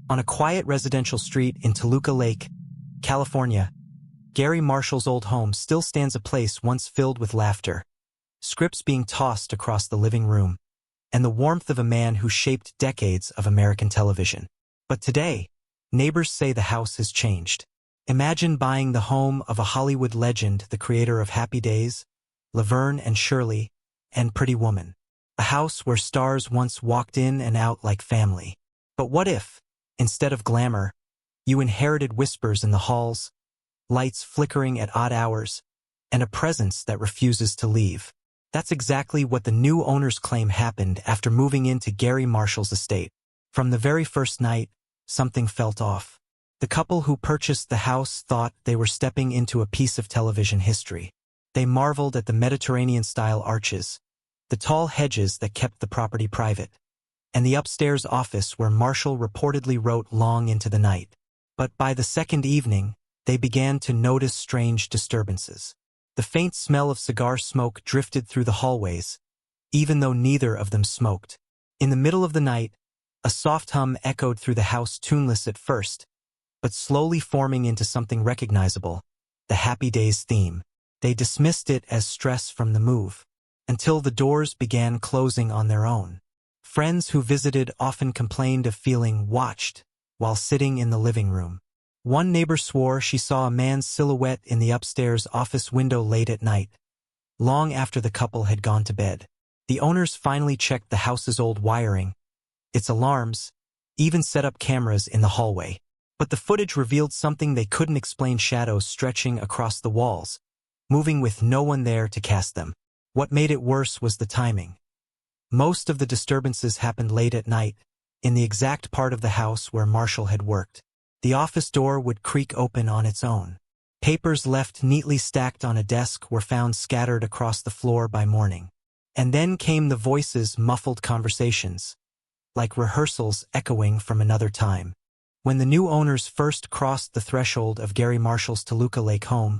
On a quiet residential street in Toluca Lake, California, Garry Marshall's old home still stands, a place once filled with laughter, scripts being tossed across the living room, and the warmth of a man who shaped decades of American television. But today, neighbors say the house has changed. Imagine buying the home of a Hollywood legend, the creator of Happy Days, Laverne and Shirley, and Pretty Woman. A house where stars once walked in and out like family. But what if, instead of glamour, you inherited whispers in the halls, lights flickering at odd hours, and a presence that refuses to leave? That's exactly what the new owners claim happened after moving into Garry Marshall's estate. From the very first night, something felt off. The couple who purchased the house thought they were stepping into a piece of television history. They marveled at the Mediterranean-style arches, the tall hedges that kept the property private, and the upstairs office where Marshall reportedly wrote long into the night. But by the second evening, they began to notice strange disturbances. The faint smell of cigar smoke drifted through the hallways, even though neither of them smoked. In the middle of the night, a soft hum echoed through the house, tuneless at first, but slowly forming into something recognizable, the Happy Days theme. They dismissed it as stress from the move, until the doors began closing on their own. Friends who visited often complained of feeling watched while sitting in the living room. One neighbor swore she saw a man's silhouette in the upstairs office window late at night, long after the couple had gone to bed. The owners finally checked the house's old wiring, its alarms, even set up cameras in the hallway. But the footage revealed something they couldn't explain: shadows stretching across the walls, moving with no one there to cast them. What made it worse was the timing. Most of the disturbances happened late at night, in the exact part of the house where Marshall had worked. The office door would creak open on its own. Papers left neatly stacked on a desk were found scattered across the floor by morning. And then came the voices, muffled conversations, like rehearsals echoing from another time. When the new owners first crossed the threshold of Garry Marshall's Toluca Lake home,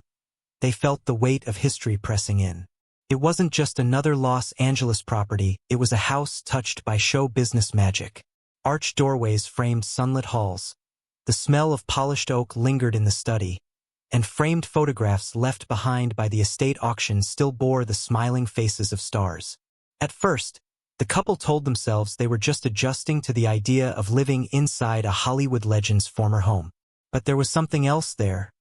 they felt the weight of history pressing in. It wasn't just another Los Angeles property, it was a house touched by show business magic. Arched doorways framed sunlit halls. The smell of polished oak lingered in the study, and framed photographs left behind by the estate auction still bore the smiling faces of stars. At first, the couple told themselves they were just adjusting to the idea of living inside a Hollywood legend's former home. But there was something else there,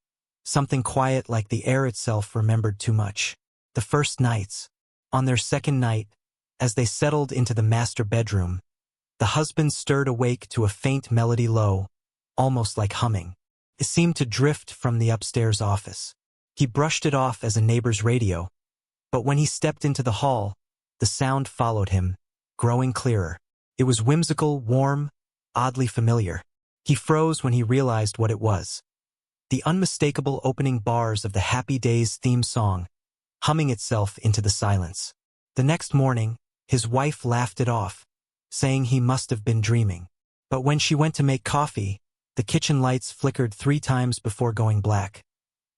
something quiet, like the air itself remembered too much. The first nights. On their second night, as they settled into the master bedroom, the husband stirred awake to a faint melody, low, almost like humming. It seemed to drift from the upstairs office. He brushed it off as a neighbor's radio, but when he stepped into the hall, the sound followed him, growing clearer. It was whimsical, warm, oddly familiar. He froze when he realized what it was. The unmistakable opening bars of the Happy Days theme song, humming itself into the silence. The next morning, his wife laughed it off, saying he must have been dreaming. But when she went to make coffee, the kitchen lights flickered 3 times before going black,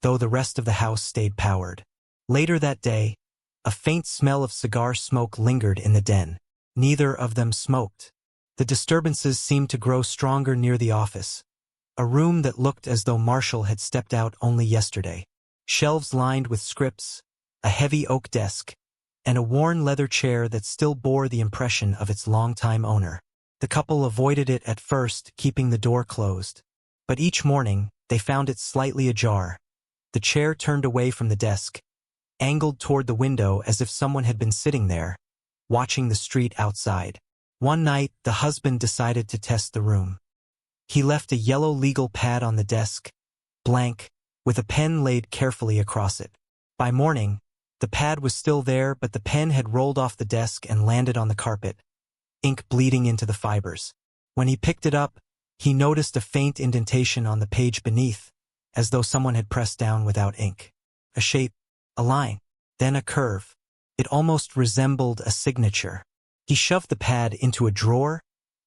though the rest of the house stayed powered. Later that day, a faint smell of cigar smoke lingered in the den. Neither of them smoked. The disturbances seemed to grow stronger near the office, a room that looked as though Marshall had stepped out only yesterday. Shelves lined with scripts, a heavy oak desk, and a worn leather chair that still bore the impression of its longtime owner. The couple avoided it at first, keeping the door closed. But each morning, they found it slightly ajar. The chair turned away from the desk, angled toward the window as if someone had been sitting there, watching the street outside. One night, the husband decided to test the room. He left a yellow legal pad on the desk, blank, with a pen laid carefully across it. By morning, the pad was still there, but the pen had rolled off the desk and landed on the carpet, ink bleeding into the fibers. When he picked it up, he noticed a faint indentation on the page beneath, as though someone had pressed down without ink. A shape, a line, then a curve. It almost resembled a signature. He shoved the pad into a drawer,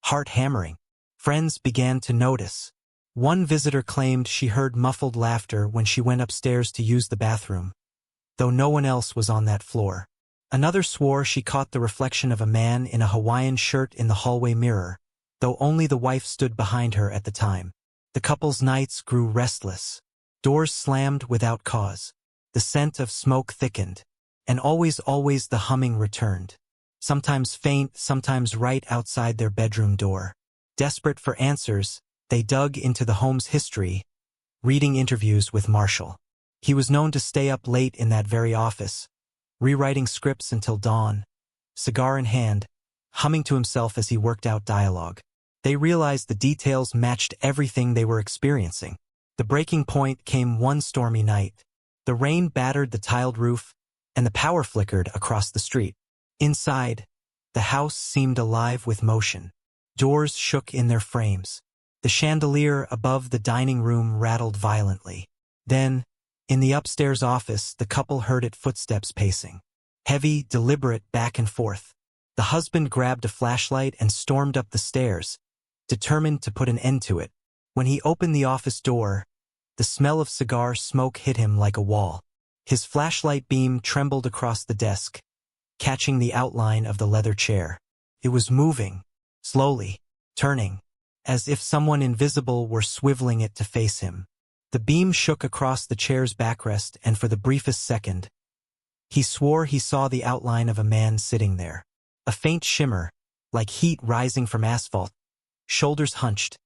heart hammering. Friends began to notice. One visitor claimed she heard muffled laughter when she went upstairs to use the bathroom, though no one else was on that floor. Another swore she caught the reflection of a man in a Hawaiian shirt in the hallway mirror, though only the wife stood behind her at the time. The couple's nights grew restless. Doors slammed without cause. The scent of smoke thickened. And always the humming returned. Sometimes faint, sometimes right outside their bedroom door. Desperate for answers, they dug into the home's history, reading interviews with Marshall. He was known to stay up late in that very office, rewriting scripts until dawn, cigar in hand, humming to himself as he worked out dialogue. They realized the details matched everything they were experiencing. The breaking point came one stormy night. The rain battered the tiled roof, and the power flickered across the street. Inside, the house seemed alive with motion. Doors shook in their frames. The chandelier above the dining room rattled violently. Then, in the upstairs office, the couple heard its footsteps pacing. Heavy, deliberate, back and forth. The husband grabbed a flashlight and stormed up the stairs, determined to put an end to it. When he opened the office door, the smell of cigar smoke hit him like a wall. His flashlight beam trembled across the desk, catching the outline of the leather chair. It was moving, slowly, turning, as if someone invisible were swiveling it to face him. The beam shook across the chair's backrest, and for the briefest second, he swore he saw the outline of a man sitting there. A faint shimmer, like heat rising from asphalt, shoulders hunched,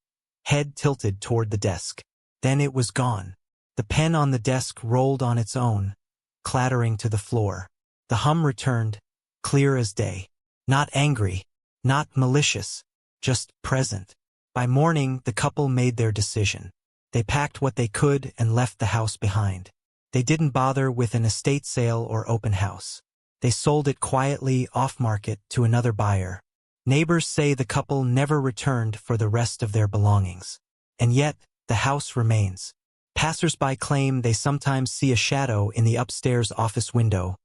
head tilted toward the desk. Then it was gone. The pen on the desk rolled on its own, clattering to the floor. The hum returned, clear as day. Not angry, not malicious, just present. By morning, the couple made their decision. They packed what they could and left the house behind. They didn't bother with an estate sale or open house. They sold it quietly off-market to another buyer. Neighbors say the couple never returned for the rest of their belongings. And yet, the house remains. Passers-by claim they sometimes see a shadow in the upstairs office window,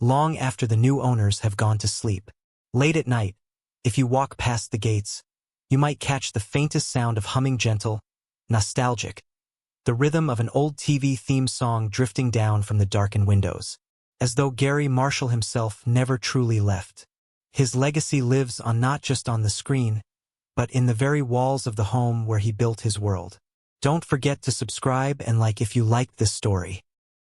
long after the new owners have gone to sleep. Late at night, if you walk past the gates, you might catch the faintest sound of humming, gentle, nostalgic, the rhythm of an old TV theme song drifting down from the darkened windows, as though Garry Marshall himself never truly left. His legacy lives on not just on the screen, but in the very walls of the home where he built his world. Don't forget to subscribe and like if you liked this story.